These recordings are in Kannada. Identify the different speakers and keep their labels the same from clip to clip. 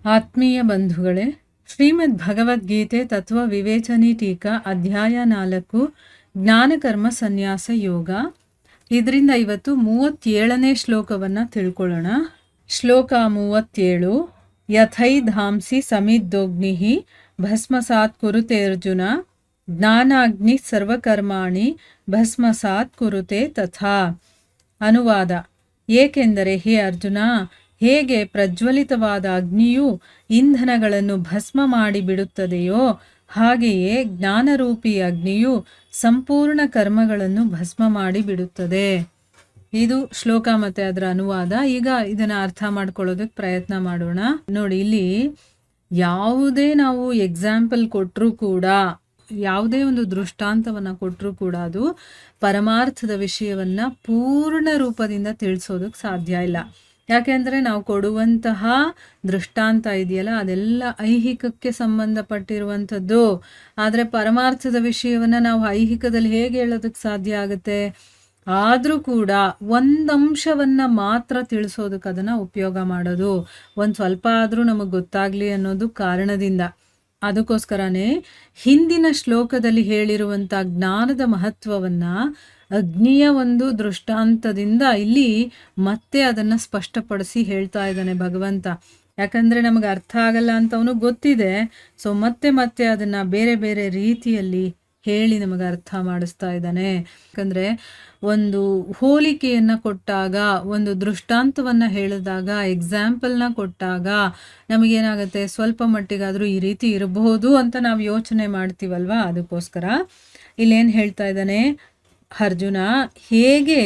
Speaker 1: ಆತ್ಮೀಯ ಬಂಧುಗಳೇ, ಶ್ರೀಮದ್ ಭಗವದ್ಗೀತೆ ತತ್ವ ವಿವೇಚನಿ ಟೀಕಾ ಅಧ್ಯಾಯ 4 ಜ್ಞಾನಕರ್ಮ ಸನ್ಯಾಸ ಯೋಗ. ಇದರಿಂದ ಇವತ್ತು 37ನೇ ಶ್ಲೋಕವನ್ನು ತಿಳ್ಕೊಳ್ಳೋಣ. ಶ್ಲೋಕ 37. ಯಥೈಧಾಂಸಿ ಸಮಿದ್ದೋಗ್ನಿಃ ಭಸ್ಮಸಾತ್ ಕುರುತೆ ಅರ್ಜುನ, ಜ್ಞಾನಾಗ್ನಿ ಸರ್ವಕರ್ಮಾಣಿ ಭಸ್ಮಸಾತ್ ಕುರುತೆ ತಥಾ. ಅನುವಾದ: ಏಕೆಂದರೆ ಹೇ ಅರ್ಜುನ, ಹೇಗೆ ಪ್ರಜ್ವಲಿತವಾದ ಅಗ್ನಿಯು ಇಂಧನಗಳನ್ನು ಭಸ್ಮ ಮಾಡಿಬಿಡುತ್ತದೆಯೋ ಹಾಗೆಯೇ ಜ್ಞಾನರೂಪಿ ಅಗ್ನಿಯು ಸಂಪೂರ್ಣ ಕರ್ಮಗಳನ್ನು ಭಸ್ಮ ಮಾಡಿಬಿಡುತ್ತದೆ. ಇದು ಶ್ಲೋಕ ಮತ್ತೆ ಅದರ ಅನುವಾದ. ಈಗ ಇದನ್ನ ಅರ್ಥ ಮಾಡ್ಕೊಳ್ಳೋದಕ್ಕೆ ಪ್ರಯತ್ನ ಮಾಡೋಣ. ನೋಡಿ, ಇಲ್ಲಿ ಯಾವುದೇ ನಾವು ಎಕ್ಸಾಂಪಲ್ ಕೊಟ್ಟರೂ ಕೂಡ, ಯಾವುದೇ ಒಂದು ದೃಷ್ಟಾಂತವನ್ನು ಕೊಟ್ಟರೂ ಕೂಡ ಅದು ಪರಮಾರ್ಥದ ವಿಷಯವನ್ನು ಪೂರ್ಣ ರೂಪದಿಂದ ತಿಳಿಸೋದಕ್ಕೆ ಸಾಧ್ಯ ಇಲ್ಲ. ಯಾಕೆಂದರೆ ನಾವು ಕೊಡುವಂತಹ ದೃಷ್ಟಾಂತ ಇದೆಯಲ್ಲ, ಅದೆಲ್ಲ ಐಹಿಕಕ್ಕೆ ಸಂಬಂಧಪಟ್ಟಿರುವಂಥದ್ದು. ಆದರೆ ಪರಮಾರ್ಥದ ವಿಷಯವನ್ನು ನಾವು ಐಹಿಕದಲ್ಲಿ ಹೇಗೆ ಹೇಳೋದಕ್ಕೆ ಸಾಧ್ಯ ಆಗುತ್ತೆ? ಆದರೂ ಕೂಡ ಒಂದಂಶವನ್ನು ಮಾತ್ರ ತಿಳಿಸೋದಕ್ಕೆ ಅದನ್ನು ಉಪಯೋಗ ಮಾಡೋದು, ಒಂದು ಸ್ವಲ್ಪ ಆದರೂ ನಮಗೆ ಗೊತ್ತಾಗಲಿ ಅನ್ನೋದು ಕಾರಣದಿಂದ. ಅದಕ್ಕೋಸ್ಕರನೇ ಹಿಂದಿನ ಶ್ಲೋಕದಲ್ಲಿ ಹೇಳಿರುವಂಥ ಜ್ಞಾನದ ಮಹತ್ವವನ್ನು ಅಗ್ನಿಯ ಒಂದು ದೃಷ್ಟಾಂತದಿಂದ ಇಲ್ಲಿ ಮತ್ತೆ ಅದನ್ನು ಸ್ಪಷ್ಟಪಡಿಸಿ ಹೇಳ್ತಾ ಇದ್ದಾನೆ ಭಗವಂತ. ಯಾಕಂದರೆ ನಮಗೆ ಅರ್ಥ ಆಗಲ್ಲ ಅಂತ ಅವನು ಗೊತ್ತಿದೆ. ಸೊ ಮತ್ತೆ ಅದನ್ನು ಬೇರೆ ಬೇರೆ ರೀತಿಯಲ್ಲಿ ಹೇಳಿ ನಮಗೆ ಅರ್ಥ ಮಾಡಿಸ್ತಾ ಇದ್ದಾನೆ. ಯಾಕಂದರೆ ಒಂದು ಹೋಲಿಕೆಯನ್ನು ಕೊಟ್ಟಾಗ, ಒಂದು ದೃಷ್ಟಾಂತವನ್ನು ಹೇಳಿದಾಗ, ಎಕ್ಸಾಂಪಲ್ನ ಕೊಟ್ಟಾಗ ನಮಗೇನಾಗುತ್ತೆ, ಸ್ವಲ್ಪ ಮಟ್ಟಿಗಾದರೂ ಈ ರೀತಿ ಇರಬಹುದು ಅಂತ ನಾವು ಯೋಚನೆ ಮಾಡ್ತೀವಲ್ವ. ಅದಕ್ಕೋಸ್ಕರ ಇಲ್ಲೇನು ಹೇಳ್ತಾ ಇದ್ದಾನೆ, ಅರ್ಜುನ, ಹೇಗೆ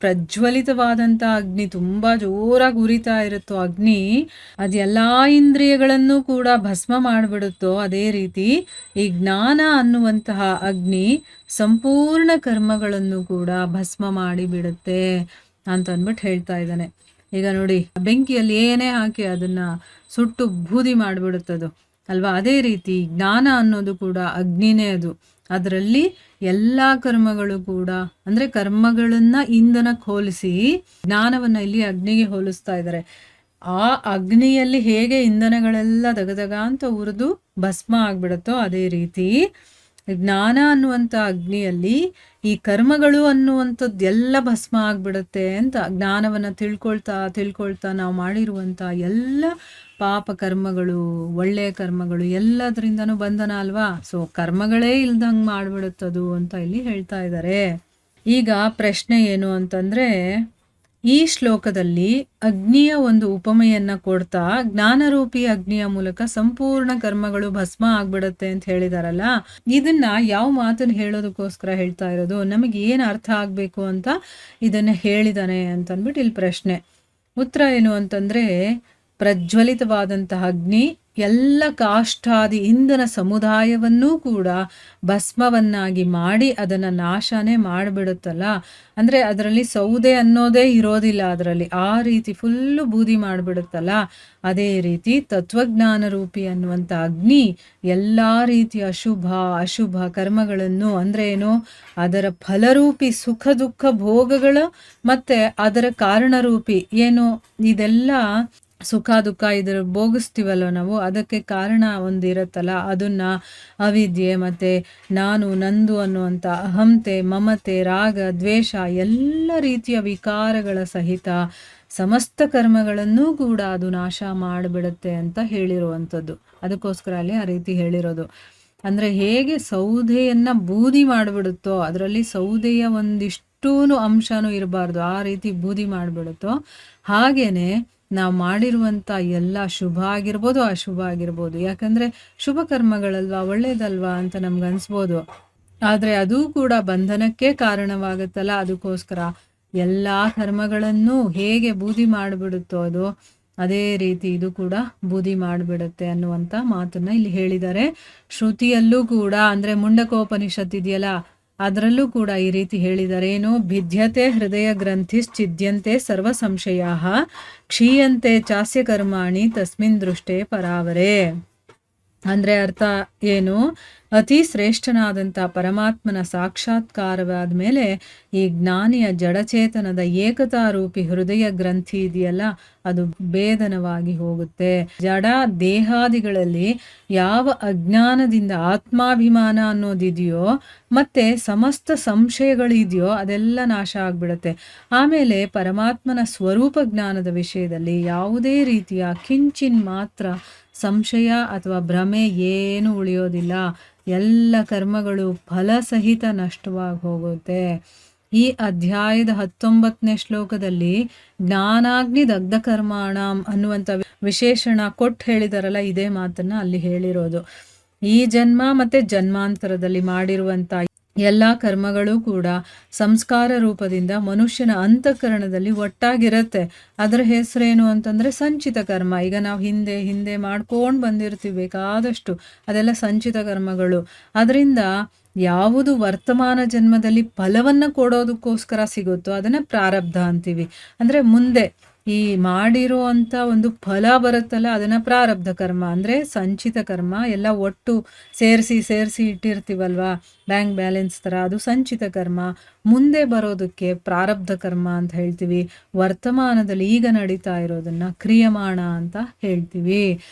Speaker 1: ಪ್ರಜ್ವಲಿತವಾದಂಥ ಅಗ್ನಿ ತುಂಬ ಜೋರಾಗಿ ಉರಿತಾ ಇರುತ್ತೋ ಅಗ್ನಿ, ಅದು ಎಲ್ಲ ಇಂದ್ರಿಯಗಳನ್ನು ಕೂಡ ಭಸ್ಮ ಮಾಡಿಬಿಡುತ್ತೋ, ಅದೇ ರೀತಿ ಈ ಜ್ಞಾನ ಅನ್ನುವಂತಹ ಅಗ್ನಿ ಸಂಪೂರ್ಣ ಕರ್ಮಗಳನ್ನು ಕೂಡ ಭಸ್ಮ ಮಾಡಿಬಿಡುತ್ತೆ ಅಂತ ಅಂದ್ಬಿಟ್ಟು ಹೇಳ್ತಾ ಇದ್ದಾನೆ. ಈಗ ನೋಡಿ, ಬೆಂಕಿಯಲ್ಲಿ ಏನೇ ಹಾಕಿ ಅದನ್ನು ಸುಟ್ಟು ಬೂದಿ ಮಾಡಿಬಿಡುತ್ತದು ಅಲ್ವಾ. ಅದೇ ರೀತಿ ಜ್ಞಾನ ಅನ್ನೋದು ಕೂಡ ಅಗ್ನಿನೇ. ಅದರಲ್ಲಿ ಎಲ್ಲ ಕರ್ಮಗಳು ಕೂಡ, ಅಂದರೆ ಕರ್ಮಗಳನ್ನು ಇಂಧನಕ್ಕೆ ಹೋಲಿಸಿ ಜ್ಞಾನವನ್ನು ಇಲ್ಲಿ ಅಗ್ನಿಗೆ ಹೋಲಿಸ್ತಾ ಇದ್ದಾರೆ. ಆ ಅಗ್ನಿಯಲ್ಲಿ ಹೇಗೆ ಇಂಧನಗಳೆಲ್ಲ ದಗದಗ ಅಂತ ಉರಿದು ಭಸ್ಮ ಆಗ್ಬಿಡುತ್ತೋ ಅದೇ ರೀತಿ ಜ್ಞಾನ ಅನ್ನುವಂಥ ಅಗ್ನಿಯಲ್ಲಿ ಈ ಕರ್ಮಗಳು ಅನ್ನುವಂಥದ್ದು ಎಲ್ಲ ಭಸ್ಮ ಆಗ್ಬಿಡುತ್ತೆ ಅಂತ. ಜ್ಞಾನವನ್ನು ತಿಳ್ಕೊಳ್ತಾ ನಾವು ಮಾಡಿರುವಂಥ ಎಲ್ಲ ಪಾಪ ಕರ್ಮಗಳು, ಒಳ್ಳೆಯ ಕರ್ಮಗಳು ಎಲ್ಲದರಿಂದನೂ ಬಂಧನ ಅಲ್ವಾ. ಸೊ ಕರ್ಮಗಳೇ ಇಲ್ದಂಗೆ ಮಾಡಿಬಿಡುತ್ತದು ಅಂತ ಇಲ್ಲಿ ಹೇಳ್ತಾ ಇದ್ದಾರೆ. ಈಗ ಪ್ರಶ್ನೆ ಏನು ಅಂತಂದರೆ, ಈ ಶ್ಲೋಕದಲ್ಲಿ ಅಗ್ನಿಯ ಒಂದು ಉಪಮೆಯನ್ನು ಕೊಡ್ತಾ ಜ್ಞಾನರೂಪಿ ಅಗ್ನಿಯ ಮೂಲಕ ಸಂಪೂರ್ಣ ಕರ್ಮಗಳು ಭಸ್ಮ ಆಗ್ಬಿಡುತ್ತೆ ಅಂತ ಹೇಳಿದಾರಲ್ಲ, ಇದನ್ನ ಯಾವ ಮಾತನ್ನು ಹೇಳೋದಕ್ಕೋಸ್ಕರ ಹೇಳ್ತಾ ಇರೋದು, ನಮಗೆ ಏನು ಅರ್ಥ ಆಗಬೇಕು ಅಂತ ಇದನ್ನು ಹೇಳಿದಾನೆ ಅಂತಂದ್ಬಿಟ್ಟು ಇಲ್ಲಿ ಪ್ರಶ್ನೆ. ಉತ್ತರ ಏನು ಅಂತಂದರೆ, ಪ್ರಜ್ವಲಿತವಾದಂತಹ ಅಗ್ನಿ ಎಲ್ಲ ಕಾಷ್ಠಾದಿ ಇಂಧನ ಸಮುದಾಯವನ್ನೂ ಕೂಡ ಭಸ್ಮವನ್ನಾಗಿ ಮಾಡಿ ಅದನ್ನು ನಾಶನೇ ಮಾಡಿಬಿಡುತ್ತಲ್ಲ. ಅಂದರೆ ಅದರಲ್ಲಿ ಸೌದೆ ಅನ್ನೋದೇ ಇರೋದಿಲ್ಲ, ಅದರಲ್ಲಿ ಆ ರೀತಿ ಫುಲ್ಲು ಬೂದಿ ಮಾಡಿಬಿಡುತ್ತಲ್ಲ. ಅದೇ ರೀತಿ ತತ್ವಜ್ಞಾನ ರೂಪಿ ಅನ್ನುವಂಥ ಅಗ್ನಿ ಎಲ್ಲ ರೀತಿಯ ಅಶುಭ ಕರ್ಮಗಳನ್ನು, ಅಂದರೆ ಏನು, ಅದರ ಫಲರೂಪಿ ಸುಖ ದುಃಖ ಭೋಗಗಳು ಮತ್ತು ಅದರ ಕಾರಣರೂಪಿ ಏನು, ಇದೆಲ್ಲ ಸುಖ ದುಃಖ ಇದರ ಭೋಗಿಸ್ತೀವಲ್ಲ ನಾವು, ಅದಕ್ಕೆ ಕಾರಣ ಒಂದು ಇರುತ್ತಲ್ಲ, ಅದನ್ನು ಅವಿದ್ಯೆ ಮತ್ತು ನಾನು ನಂದು ಅನ್ನುವಂಥ ಅಹಂತೆ, ಮಮತೆ, ರಾಗ, ದ್ವೇಷ ಎಲ್ಲ ರೀತಿಯ ವಿಕಾರಗಳ ಸಹಿತ ಸಮಸ್ತ ಕರ್ಮಗಳನ್ನು ಕೂಡ ಅದು ನಾಶ ಮಾಡಿಬಿಡುತ್ತೆ ಅಂತ ಹೇಳಿರುವಂಥದ್ದು. ಅದಕ್ಕೋಸ್ಕರ ಅಲ್ಲಿ ಆ ರೀತಿ ಹೇಳಿರೋದು. ಅಂದರೆ ಹೇಗೆ ಸೌದೆಯನ್ನು ಬೂದಿ ಮಾಡಿಬಿಡುತ್ತೋ, ಅದರಲ್ಲಿ ಸೌದೆಯ ಒಂದಿಷ್ಟೂ ಅಂಶನೂ ಇರಬಾರ್ದು, ಆ ರೀತಿ ಬೂದಿ ಮಾಡಿಬಿಡುತ್ತೋ, ಹಾಗೇನೆ ನಾವು ಮಾಡಿರುವಂಥ ಎಲ್ಲ ಶುಭ ಆಗಿರ್ಬೋದು ಅಶುಭ ಆಗಿರ್ಬೋದು. ಯಾಕಂದರೆ ಶುಭ ಕರ್ಮಗಳಲ್ವಾ, ಒಳ್ಳೇದಲ್ವಾ ಅಂತ ನಮ್ಗೆ ಅನಿಸ್ಬೋದು, ಆದರೆ ಅದು ಕೂಡ ಬಂಧನಕ್ಕೆ ಕಾರಣವಾಗುತ್ತಲ್ಲ. ಅದಕ್ಕೋಸ್ಕರ ಎಲ್ಲ ಕರ್ಮಗಳನ್ನು ಹೇಗೆ ಬೂದಿ ಮಾಡಿಬಿಡುತ್ತೋ ಅದು, ಅದೇ ರೀತಿ ಇದು ಕೂಡ ಬೂದಿ ಮಾಡಿಬಿಡುತ್ತೆ ಅನ್ನುವಂಥ ಮಾತನ್ನು ಇಲ್ಲಿ ಹೇಳಿದ್ದಾರೆ. ಶ್ರುತಿಯಲ್ಲೂ ಕೂಡ, ಅಂದರೆ ಮುಂಡಕೋಪನಿಷತ್ ಇದೆಯಲ್ಲ, ಅದರಲ್ಲೂ ಕೂಡ ಈ ರೀತಿ ಹೇಳಿದ್ದಾರೆ. ಏನು, ಭಿದ್ಯತೆ ಹೃದಯ ಗ್ರಂಥಿಶ್ಚಿದ್ಯಂತೆ ಸರ್ವ ಸಂಶಯಾಃ ಕ್ಷೀಯಂತೆ ಚಾಸ್ಯ ಕರ್ಮಾಣಿ ತಸ್ಮಿನ್ ದೃಷ್ಟೇ ಪರಾವರೇ. ಅಂದರೆ ಅರ್ಥ ಏನು, ಅತಿ ಶ್ರೇಷ್ಠನಾದಂಥ ಪರಮಾತ್ಮನ ಸಾಕ್ಷಾತ್ಕಾರವಾದ ಮೇಲೆ ಈ ಜ್ಞಾನಿಯ ಜಡಚೇತನದ ಏಕತಾರೂಪಿ ಹೃದಯ ಗ್ರಂಥಿ ಇದೆಯಲ್ಲ, ಅದು ಭೇದನವಾಗಿ ಹೋಗುತ್ತೆ. ಜಡ ದೇಹಾದಿಗಳಲ್ಲಿ ಯಾವ ಅಜ್ಞಾನದಿಂದ ಆತ್ಮಾಭಿಮಾನ ಅನ್ನೋದಿದೆಯೋ ಮತ್ತೆ ಸಮಸ್ತ ಸಂಶಯಗಳಿದೆಯೋ ಅದೆಲ್ಲ ನಾಶ ಆಗ್ಬಿಡುತ್ತೆ. ಆಮೇಲೆ ಪರಮಾತ್ಮನ ಸ್ವರೂಪ ಜ್ಞಾನದ ವಿಷಯದಲ್ಲಿ ಯಾವುದೇ ರೀತಿಯ ಕಿಂಚಿನ್ ಮಾತ್ರ ಸಂಶಯ ಅಥವಾ ಭ್ರಮೆ ಏನು ಉಳಿಯೋದಿಲ್ಲ. ಎಲ್ಲ ಕರ್ಮಗಳು ಫಲಸಹಿತ ನಷ್ಟವಾಗಿ ಹೋಗುತ್ತೆ. ಈ ಅಧ್ಯಾಯದ 19ನೇ ಶ್ಲೋಕದಲ್ಲಿ ಜ್ಞಾನಾಗ್ನಿ ದಗ್ಧ ಕರ್ಮಾಣಂ ಅನ್ನುವಂಥ ವಿಶೇಷಣ ಕೊಟ್ಟು ಹೇಳಿದಾರಲ್ಲ, ಇದೇ ಮಾತನ್ನ ಅಲ್ಲಿ ಹೇಳಿರೋದು. ಈ ಜನ್ಮ ಮತ್ತೆ ಜನ್ಮಾಂತರದಲ್ಲಿ ಮಾಡಿರುವಂಥ ಎಲ್ಲ ಕರ್ಮಗಳು ಕೂಡ ಸಂಸ್ಕಾರ ರೂಪದಿಂದ ಮನುಷ್ಯನ ಅಂತಃಕರಣದಲ್ಲಿ ಒಟ್ಟಾಗಿರುತ್ತೆ. ಅದರ ಹೆಸರೇನು ಅಂತಂದರೆ ಸಂಚಿತ ಕರ್ಮ. ಈಗ ನಾವು ಹಿಂದೆ ಹಿಂದೆ ಮಾಡ್ಕೊಂಡು ಬಂದಿರ್ತೀವಿ ಬೇಕಾದಷ್ಟು, ಅದೆಲ್ಲ ಸಂಚಿತ ಕರ್ಮಗಳು. ಅದರಿಂದ ಯಾವುದು ವರ್ತಮಾನ ಜನ್ಮದಲ್ಲಿ ಫಲವನ್ನು ಕೊಡೋದಕ್ಕೋಸ್ಕರ ಸಿಗುತ್ತೋ ಅದನ್ನು ಪ್ರಾರಬ್ಧ ಅಂತೀವಿ. ಅಂದರೆ ಮುಂದೆ ಈ ಮಾಡಿರೋ ಅಂಥ ಒಂದು ಫಲ ಬರುತ್ತಲ್ಲ, ಅದನ್ನು ಪ್ರಾರಬ್ಧ ಕರ್ಮ ಅಂದರೆ ಸಂಚಿತ ಕರ್ಮ. ಎಲ್ಲ ಒಟ್ಟು ಸೇರಿಸಿ ಇಟ್ಟಿರ್ತೀವಲ್ವಾ, ಬ್ಯಾಂಕ್ ಬ್ಯಾಲೆನ್ಸ್ ಥರ, ಅದು ಸಂಚಿತ ಕರ್ಮ. ಮುಂದೆ ಬರೋದಕ್ಕೆ ಪ್ರಾರಬ್ಧ ಕರ್ಮ ಅಂತ ಹೇಳ್ತೀವಿ. ವರ್ತಮಾನದಲ್ಲಿ ಈಗ ನಡೀತಾ ಇರೋದನ್ನು ಕ್ರಿಯಮಾಣ ಅಂತ ಹೇಳ್ತೀವಿ.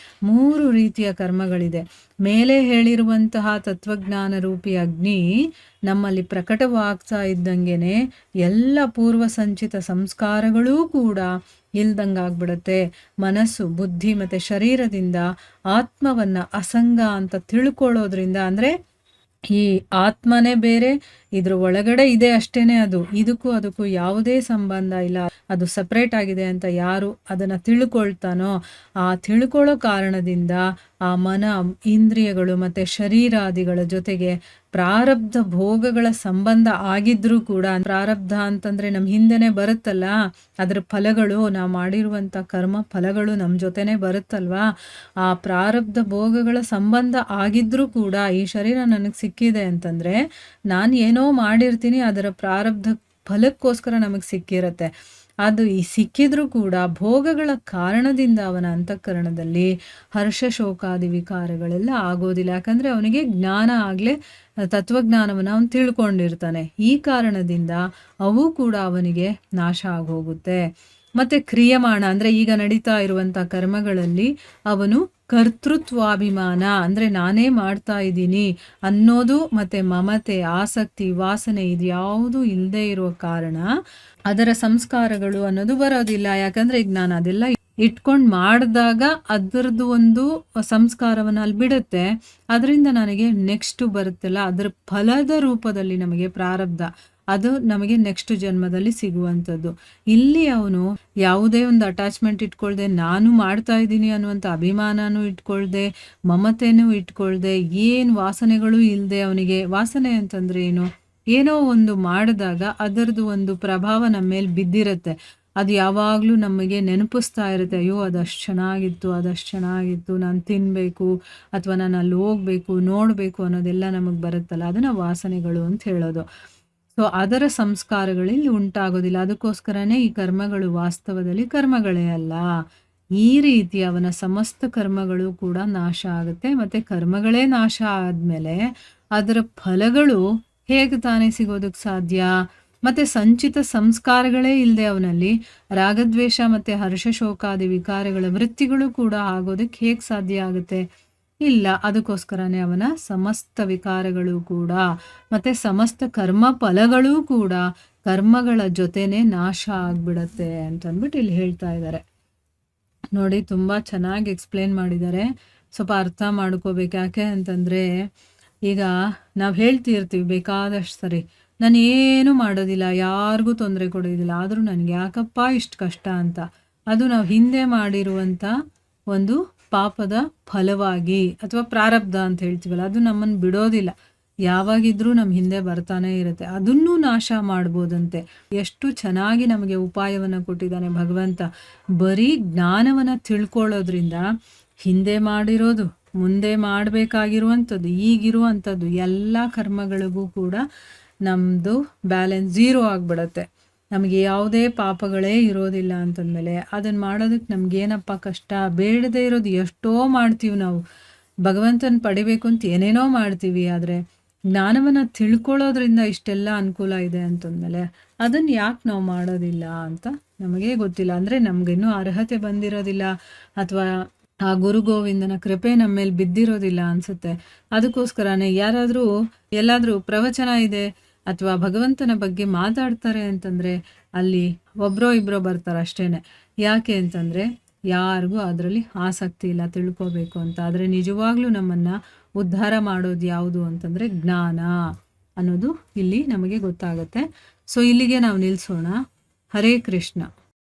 Speaker 1: 3 ರೀತಿಯ ಕರ್ಮಗಳಿದೆ. ಮೇಲೆ ಹೇಳಿರುವಂತಹ ತತ್ವಜ್ಞಾನ ರೂಪಿ ಅಗ್ನಿ ನಮ್ಮಲ್ಲಿ ಪ್ರಕಟವಾಗ್ತಾ ಇದ್ದಂಗೆನೆ ಎಲ್ಲ ಪೂರ್ವ ಸಂಚಿತ ಸಂಸ್ಕಾರಗಳೂ ಕೂಡ ಇಲ್ದಂಗಾಗ್ಬಿಡುತ್ತೆ. ಮನಸ್ಸು, ಬುದ್ಧಿ ಮತ್ತು ಶರೀರದಿಂದ ಆತ್ಮವನ್ನು ಅಸಂಗ ಅಂತ ತಿಳ್ಕೊಳ್ಳೋದ್ರಿಂದ, ಅಂದರೆ ಈ ಆತ್ಮನೇ ಬೇರೆ, ಇದ್ರ ಒಳಗಡೆ ಇದೆ ಅಷ್ಟೇನೆ, ಅದು ಇದಕ್ಕೂ ಅದಕ್ಕೂ ಯಾವುದೇ ಸಂಬಂಧ ಇಲ್ಲ, ಅದು ಸಪ್ರೇಟ್ ಆಗಿದೆ ಅಂತ ಯಾರು ಅದನ್ನು ತಿಳ್ಕೊಳ್ತಾನೋ, ಆ ತಿಳ್ಕೊಳ್ಳೋ ಕಾರಣದಿಂದ ಆ ಮನ, ಇಂದ್ರಿಯಗಳು ಮತ್ತು ಶರೀರಾದಿಗಳ ಜೊತೆಗೆ ಪ್ರಾರಬ್ಧ ಭೋಗಗಳ ಸಂಬಂಧ ಆಗಿದ್ರೂ ಕೂಡ, ಪ್ರಾರಬ್ಧ ಅಂತಂದರೆ ನಮ್ಮ ಹಿಂದೆನೇ ಬರುತ್ತಲ್ಲ, ಅದರ ಫಲಗಳು, ನಾವು ಮಾಡಿರುವಂಥ ಕರ್ಮ ಫಲಗಳು ನಮ್ಮ ಜೊತೆನೇ ಬರುತ್ತಲ್ವಾ, ಆ ಪ್ರಾರಬ್ಧ ಭೋಗಗಳ ಸಂಬಂಧ ಆಗಿದ್ರೂ ಕೂಡ ಈ ಶರೀರ ನನಗೆ ಸಿಕ್ಕಿದೆ ಅಂತಂದರೆ ನಾನು ಏನೋ ಮಾಡಿರ್ತೀನಿ, ಅದರ ಪ್ರಾರಬ್ಧ ಫಲಕ್ಕೋಸ್ಕರ ನಮಗೆ ಸಿಕ್ಕಿರುತ್ತೆ. ಅದು ಈ ಸಿಕ್ಕಿದ್ರೂ ಕೂಡ ಭೋಗಗಳ ಕಾರಣದಿಂದ ಅವನ ಅಂತಃಕರಣದಲ್ಲಿ ಹರ್ಷ ಶೋಕಾದಿ ವಿಕಾರಗಳೆಲ್ಲ ಆಗೋದಿಲ್ಲ. ಯಾಕಂದರೆ ಅವನಿಗೆ ಜ್ಞಾನ ಆಗಲೇ, ತತ್ವಜ್ಞಾನವನ್ನು ಅವನು ತಿಳ್ಕೊಂಡಿರ್ತಾನೆ. ಈ ಕಾರಣದಿಂದ ಅವು ಕೂಡ ಅವನಿಗೆ ನಾಶ ಆಗೋಗುತ್ತೆ. ಮತ್ತು ಕ್ರಿಯಮಾಣ ಅಂದರೆ ಈಗ ನಡೀತಾ ಇರುವಂಥ ಕರ್ಮಗಳಲ್ಲಿ ಅವನು ಕರ್ತೃತ್ವಾಭಿಮಾನ ಅಂದರೆ ನಾನೇ ಮಾಡ್ತಾ ಇದ್ದೀನಿ ಅನ್ನೋದು ಮತ್ತು ಮಮತೆ, ಆಸಕ್ತಿ, ವಾಸನೆ ಇದ್ಯಾವುದು ಇಲ್ಲದೆ ಇರೋ ಕಾರಣ ಅದರ ಸಂಸ್ಕಾರಗಳು ಅನ್ನೋದು ಬರೋದಿಲ್ಲ. ಯಾಕಂದರೆ ಈಗ ನಾನು ಅದೆಲ್ಲ ಇಟ್ಕೊಂಡು ಮಾಡಿದಾಗ ಅದರದ್ದು ಒಂದು ಸಂಸ್ಕಾರವನ್ನು ಅಲ್ಲಿ ಬಿಡುತ್ತೆ. ಅದರಿಂದ ನನಗೆ ನೆಕ್ಸ್ಟು ಬರುತ್ತಲ್ಲ, ಅದರ ಫಲದ ರೂಪದಲ್ಲಿ ನಮಗೆ ಪ್ರಾರಬ್ಧ, ಅದು ನಮಗೆ ನೆಕ್ಸ್ಟ್ ಜನ್ಮದಲ್ಲಿ ಸಿಗುವಂಥದ್ದು. ಇಲ್ಲಿ ಅವನು ಯಾವುದೇ ಒಂದು ಅಟ್ಯಾಚ್ಮೆಂಟ್ ಇಟ್ಕೊಳ್ದೆ, ನಾನು ಮಾಡ್ತಾ ಇದ್ದೀನಿ ಅನ್ನುವಂಥ ಅಭಿಮಾನನೂ ಇಟ್ಕೊಳ್ದೆ, ಮಮತೆನೂ ಇಟ್ಕೊಳ್ದೆ, ಏನು ವಾಸನೆಗಳು ಇಲ್ಲದೆ, ಅವನಿಗೆ ವಾಸನೆ ಅಂತಂದರೆ ಏನು, ಏನೋ ಒಂದು ಮಾಡಿದಾಗ ಅದರದ್ದು ಒಂದು ಪ್ರಭಾವ ನಮ್ಮ ಮೇಲೆ ಬಿದ್ದಿರುತ್ತೆ. ಅದು ಯಾವಾಗಲೂ ನಮಗೆ ನೆನಪಿಸ್ತಾ ಇರುತ್ತೆ, ಅಯ್ಯೋ ಅದಷ್ಟು ಚೆನ್ನಾಗಿತ್ತು, ನಾನು ತಿನ್ನಬೇಕು ಅಥವಾ ನಾನು ಅಲ್ಲಿ ಹೋಗಬೇಕು, ನೋಡಬೇಕು ಅನ್ನೋದೆಲ್ಲ ನಮಗೆ ಬರುತ್ತಲ್ಲ, ಅದನ್ನು ವಾಸನೆಗಳು ಅಂತ ಹೇಳೋದು. ಸೊ ಅದರ ಸಂಸ್ಕಾರಗಳಲ್ಲಿ ಉಂಟಾಗೋದಿಲ್ಲ. ಅದಕ್ಕೋಸ್ಕರನೇ ಈ ಕರ್ಮಗಳು ವಾಸ್ತವದಲ್ಲಿ ಕರ್ಮಗಳೇ ಅಲ್ಲ. ಈ ರೀತಿ ಅವನ ಸಮಸ್ತ ಕರ್ಮಗಳು ಕೂಡ ನಾಶ ಆಗುತ್ತೆ. ಮತ್ತು ಕರ್ಮಗಳೇ ನಾಶ ಆದಮೇಲೆ ಅದರ ಫಲಗಳು ಹೇಗೆ ತಾನೇ ಸಿಗೋದಕ್ಕೆ ಸಾಧ್ಯ? ಮತ್ತು ಸಂಚಿತ ಸಂಸ್ಕಾರಗಳೇ ಇಲ್ಲದೆ ಅವನಲ್ಲಿ ರಾಗದ್ವೇಷ ಮತ್ತು ಹರ್ಷಶೋಕಾದಿ ವಿಕಾರಗಳ ವೃತ್ತಿಗಳು ಕೂಡ ಆಗೋದಕ್ಕೆ ಹೇಗೆ ಸಾಧ್ಯ ಆಗುತ್ತೆ? ಇಲ್ಲ. ಅದಕ್ಕೋಸ್ಕರನೇ ಅವನ ಸಮಸ್ತ ವಿಕಾರಗಳು ಕೂಡ ಮತ್ತು ಸಮಸ್ತ ಕರ್ಮ ಫಲಗಳೂ ಕೂಡ ಕರ್ಮಗಳ ಜೊತೆನೇ ನಾಶ ಆಗ್ಬಿಡತ್ತೆ ಅಂತಂದ್ಬಿಟ್ಟು ಇಲ್ಲಿ ಹೇಳ್ತಾ ಇದ್ದಾರೆ. ನೋಡಿ, ತುಂಬ ಚೆನ್ನಾಗಿ ಎಕ್ಸ್ಪ್ಲೇನ್ ಮಾಡಿದ್ದಾರೆ. ಸ್ವಲ್ಪ ಅರ್ಥ ಮಾಡ್ಕೋಬೇಕು. ಯಾಕೆ ಅಂತಂದರೆ ಈಗ ನಾವು ಹೇಳ್ತಿರ್ತೀವಿ ಬೇಕಾದಷ್ಟು ಸರಿ, ನಾನು ಏನೂ ಮಾಡೋದಿಲ್ಲ, ಯಾರಿಗೂ ತೊಂದರೆ ಕೊಡೋದಿಲ್ಲ, ಆದರೂ ನನಗೆ ಯಾಕಪ್ಪ ಇಷ್ಟು ಕಷ್ಟ ಅಂತ. ಅದು ನಾವು ಹಿಂದೆ ಮಾಡಿರುವಂಥ ಒಂದು ಪಾಪದ ಫಲವಾಗಿ ಅಥವಾ ಪ್ರಾರಬ್ಧ ಅಂತ ಹೇಳ್ತೀವಲ್ಲ, ಅದು ನಮ್ಮನ್ನು ಬಿಡೋದಿಲ್ಲ, ಯಾವಾಗಿದ್ರೂ ನಮ್ಮ ಹಿಂದೆ ಬರ್ತಾನೆ ಇರುತ್ತೆ. ಅದನ್ನೂ ನಾಶ ಮಾಡ್ಬೋದಂತೆ. ಎಷ್ಟು ಚೆನ್ನಾಗಿ ನಮಗೆ ಉಪಾಯವನ್ನು ಕೊಟ್ಟಿದ್ದಾನೆ ಭಗವಂತ. ಬರೀ ಜ್ಞಾನವನ್ನು ತಿಳ್ಕೊಳ್ಳೋದ್ರಿಂದ ಹಿಂದೆ ಮಾಡಿರೋದು, ಮುಂದೆ ಮಾಡಬೇಕಾಗಿರುವಂಥದ್ದು, ಈಗಿರುವಂಥದ್ದು ಎಲ್ಲ ಕರ್ಮಗಳಿಗೂ ಕೂಡ ನಮ್ಮದು ಬ್ಯಾಲೆನ್ಸ್ 0 ಆಗಿಬಿಡತ್ತೆ. ನಮಗೆ ಯಾವುದೇ ಪಾಪಗಳೇ ಇರೋದಿಲ್ಲ ಅಂತಂದಮೇಲೆ ಅದನ್ನು ಮಾಡೋದಕ್ಕೆ ನಮಗೇನಪ್ಪ ಕಷ್ಟ? ಬೇಡದೇ ಇರೋದು ಎಷ್ಟೋ ಮಾಡ್ತೀವಿ ನಾವು. ಭಗವಂತನ ಪಡಿಬೇಕು ಅಂತ ಏನೇನೋ ಮಾಡ್ತೀವಿ, ಆದರೆ ಜ್ಞಾನವನ್ನು ತಿಳ್ಕೊಳ್ಳೋದ್ರಿಂದ ಇಷ್ಟೆಲ್ಲ ಅನುಕೂಲ ಇದೆ ಅಂತಂದಮೇಲೆ ಅದನ್ನು ಯಾಕೆ ನಾವು ಮಾಡೋದಿಲ್ಲ ಅಂತ ನಮಗೆ ಗೊತ್ತಿಲ್ಲ. ಅಂದರೆ ನಮಗಿನ್ನೂ ಅರ್ಹತೆ ಬಂದಿರೋದಿಲ್ಲ, ಅಥವಾ ಆ ಗುರು ಗೋವಿಂದನ ಕೃಪೆ ನಮ್ಮ ಮೇಲೆ ಬಿದ್ದಿರೋದಿಲ್ಲ ಅನಿಸುತ್ತೆ. ಅದಕ್ಕೋಸ್ಕರನೇ ಯಾರಾದರೂ ಎಲ್ಲಾದರೂ ಪ್ರವಚನ ಇದೆ ಅಥವಾ ಭಗವಂತನ ಬಗ್ಗೆ ಮಾತಾಡ್ತಾರೆ ಅಂತಂದರೆ ಅಲ್ಲಿ ಒಬ್ಬರೋ ಇಬ್ಬರೋ ಬರ್ತಾರೆ ಅಷ್ಟೇ. ಯಾಕೆ ಅಂತಂದರೆ ಯಾರಿಗೂ ಅದರಲ್ಲಿ ಆಸಕ್ತಿ ಇಲ್ಲ ತಿಳ್ಕೋಬೇಕು ಅಂತ. ಆದರೆ ನಿಜವಾಗ್ಲೂ ನಮ್ಮನ್ನು ಉದ್ಧಾರ ಮಾಡೋದು ಯಾವುದು ಅಂತಂದರೆ ಜ್ಞಾನ ಅನ್ನೋದು ಇಲ್ಲಿ ನಮಗೆ ಗೊತ್ತಾಗುತ್ತೆ. ಸೊ ಇಲ್ಲಿಗೆ ನಾವು ನಿಲ್ಲಿಸೋಣ. ಹರೇ ಕೃಷ್ಣ.